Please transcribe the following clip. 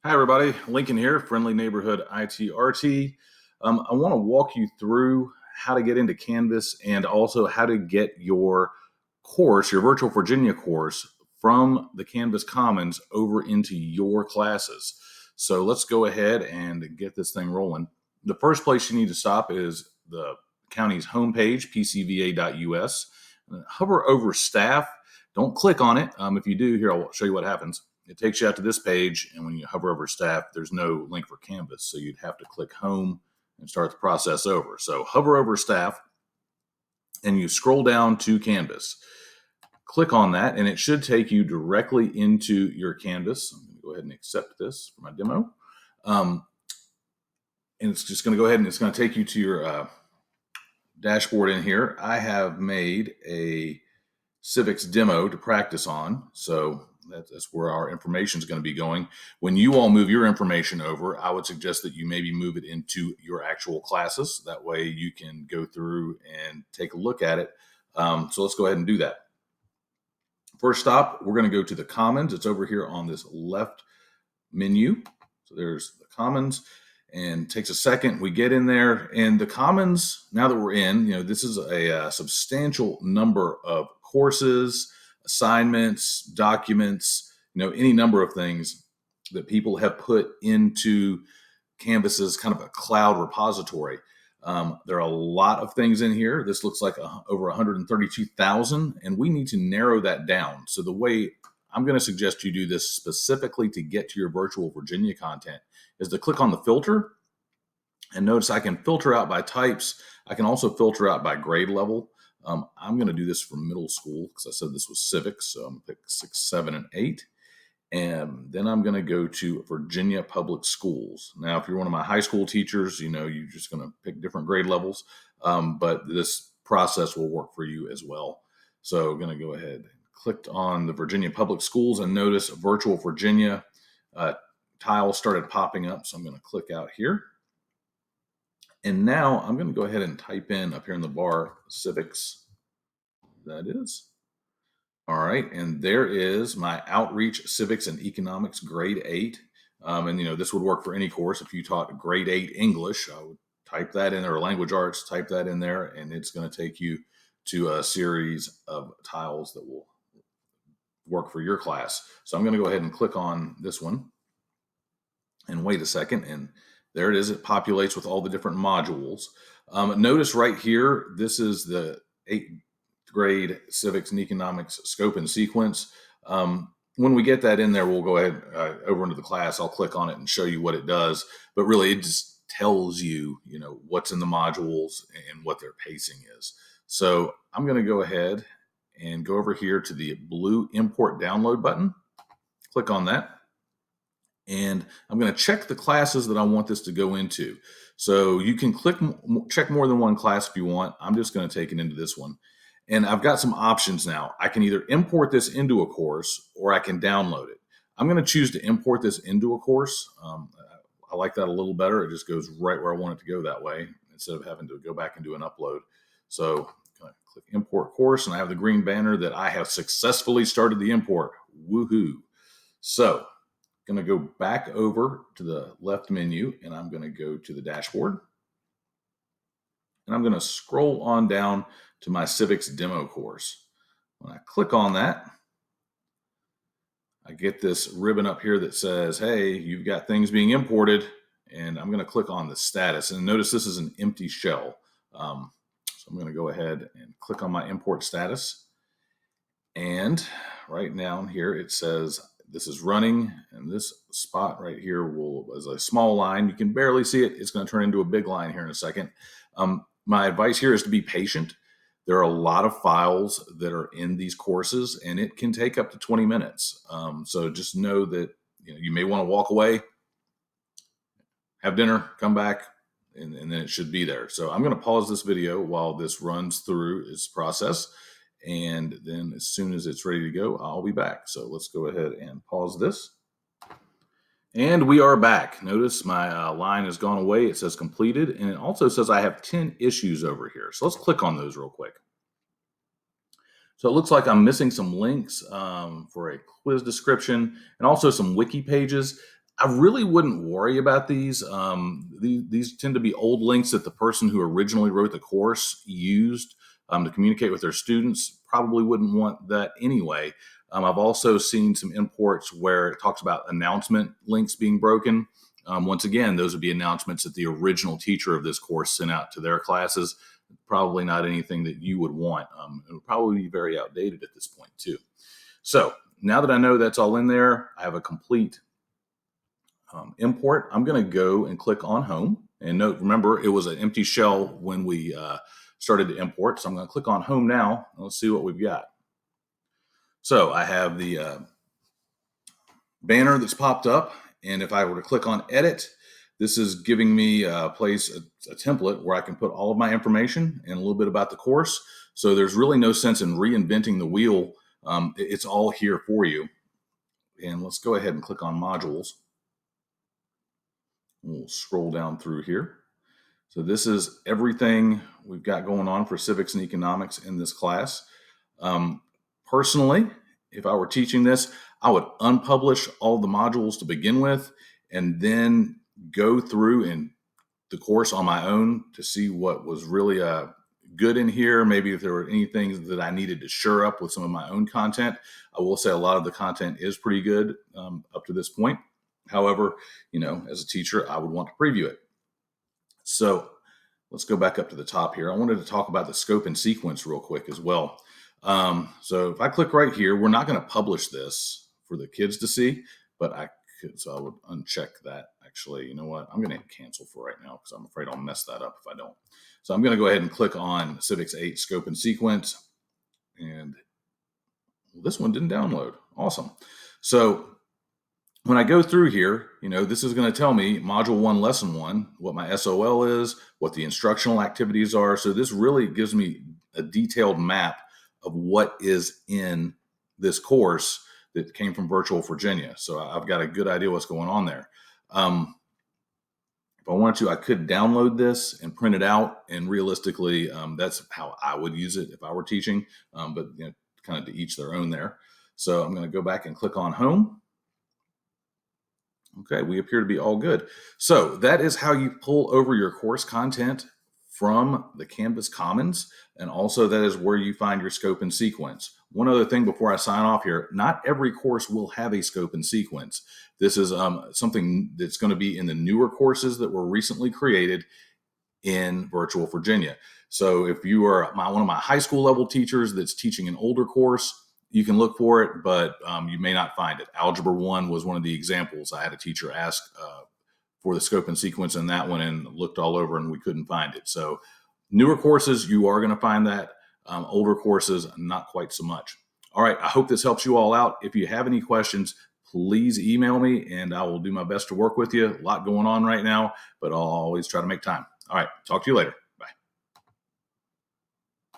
Hi, everybody. Lincoln here, Friendly Neighborhood ITRT. I want to walk you through how to get into Canvas and also how to get your course, your Virtual Virginia course, from the Canvas Commons over into your classes. So let's go ahead and get this thing rolling. The first place you need to stop is the county's homepage, pcva.us. Hover over staff. Don't click on it. If you do, here, I'll show you what happens. It takes you out to this page, and when you hover over staff, there's no link for Canvas, so you'd have to click home and start the process over. So hover over staff, and you scroll down to Canvas. Click on that, and it should take you directly into your Canvas. I'm going to go ahead and accept this for my demo. And it's just going to go ahead and it's going to take you to your dashboard in here. I have made a civics demo to practice on, so that's where our information is going to be going. When you all move your information over, I would suggest that you maybe move it into your actual classes. That way you can go through and take a look at it. So let's go ahead and do that. First stop, we're going to go to the Commons. It's over here on this left menu. So there's the Commons, and it takes a second. We get in there, and the Commons, now that we're in, this is a substantial number of courses, assignments, documents, any number of things that people have put into Canvas's kind of a cloud repository. There are a lot of things in here. This looks like over 132,000, and we need to narrow that down. So the way I'm going to suggest you do this specifically to get to your Virtual Virginia content is to click on the filter, and notice I can filter out by types. I can also filter out by grade level. I'm going to do this for middle school because I said this was civics, so I'm going to pick 6, 7, and 8. And then I'm going to go to Virginia Public Schools. Now, if you're one of my high school teachers, you're just going to pick different grade levels, but this process will work for you as well. So I'm going to go ahead and click on the Virginia Public Schools, and notice Virtual Virginia tile started popping up. So I'm going to click out here. And now I'm going to go ahead and type in up here in the bar, civics. That is. All right. And there is my Outreach Civics and Economics grade 8. And, this would work for any course. If you taught grade 8 English, I would type that in there, or language arts, type that in there, and it's going to take you to a series of tiles that will work for your class. So I'm going to go ahead and click on this one and wait a second. And there it is. It populates with all the different modules. Notice right here, this is the 8th grade civics and economics scope and sequence. When we get that in there, we'll go ahead over into the class. I'll click on it and show you what it does. But really, it just tells you, what's in the modules and what their pacing is. So I'm going to go ahead and go over here to the blue import download button. Click on that. And I'm going to check the classes that I want this to go into. So you can check more than one class if you want. I'm just going to take it into this one. And I've got some options now. I can either import this into a course or I can download it. I'm going to choose to import this into a course. I like that a little better. It just goes right where I want it to go that way instead of having to go back and do an upload. So I'm going to click import course, and I have the green banner that I have successfully started the import. Woohoo. So I'm going to go back over to the left menu, and I'm going to go to the dashboard. And I'm going to scroll on down to my civics demo course. When I click on that, I get this ribbon up here that says, hey, you've got things being imported. And I'm going to click on the status. And notice this is an empty shell. So I'm going to go ahead and click on my import status. And right down here, it says this is running, and this spot right here is a small line. You can barely see it. It's going to turn into a big line here in a second. My advice here is to be patient. There are a lot of files that are in these courses, and it can take up to 20 minutes. So just know that you may want to walk away, have dinner, come back, and then it should be there. So I'm going to pause this video while this runs through its process. And then as soon as it's ready to go, I'll be back. So let's go ahead and pause this. And we are back. Notice my line has gone away. It says completed. And it also says I have 10 issues over here. So let's click on those real quick. So it looks like I'm missing some links for a quiz description and also some wiki pages. I really wouldn't worry about these. These tend to be old links that the person who originally wrote the course used to communicate with their students. Probably wouldn't want that anyway. I've also seen some imports where it talks about announcement links being broken. Once again, those would be announcements that the original teacher of this course sent out to their classes. Probably not anything that you would want. It would probably be very outdated at this point too. So now that I know that's all in there, I have a complete import. I'm going to go and click on home. And note, remember, it was an empty shell when we started to import. So I'm going to click on home now. And let's see what we've got. So I have the banner that's popped up. And if I were to click on edit, this is giving me a template where I can put all of my information and a little bit about the course. So there's really no sense in reinventing the wheel. It's all here for you. And let's go ahead and click on modules. We'll scroll down through here. So this is everything we've got going on for civics and economics in this class. Personally, if I were teaching this, I would unpublish all the modules to begin with, and then go through in the course on my own to see what was really good in here. Maybe if there were any things that I needed to shore up with some of my own content. I will say a lot of the content is pretty good up to this point. However, as a teacher, I would want to preview it. So let's go back up to the top here. I wanted to talk about the scope and sequence real quick as well. So if I click right here, we're not going to publish this for the kids to see, but I would uncheck that. Actually, you know what? I'm going to hit cancel for right now because I'm afraid I'll mess that up if I don't. So I'm going to go ahead and click on Civics 8 Scope and Sequence. And this one didn't download. Awesome. So when I go through here, this is going to tell me Module 1, Lesson 1, what my SOL is, what the instructional activities are. So this really gives me a detailed map of what is in this course that came from Virtual Virginia. So I've got a good idea what's going on there. If I wanted to, I could download this and print it out. And realistically, that's how I would use it if I were teaching, but kind of to each their own there. So I'm going to go back and click on home. Okay, we appear to be all good. So that is how you pull over your course content from the Canvas Commons. And also that is where you find your scope and sequence. One other thing before I sign off here, not every course will have a scope and sequence. This is something that's going to be in the newer courses that were recently created in Virtual Virginia. So if you are one of my high school level teachers that's teaching an older course, you can look for it, but you may not find it. Algebra 1 was one of the examples. I had a teacher ask for the scope and sequence in that one and looked all over and we couldn't find it. So newer courses, you are going to find that. Older courses, not quite so much. All right, I hope this helps you all out. If you have any questions, please email me and I will do my best to work with you. A lot going on right now, but I'll always try to make time. All right, talk to you later.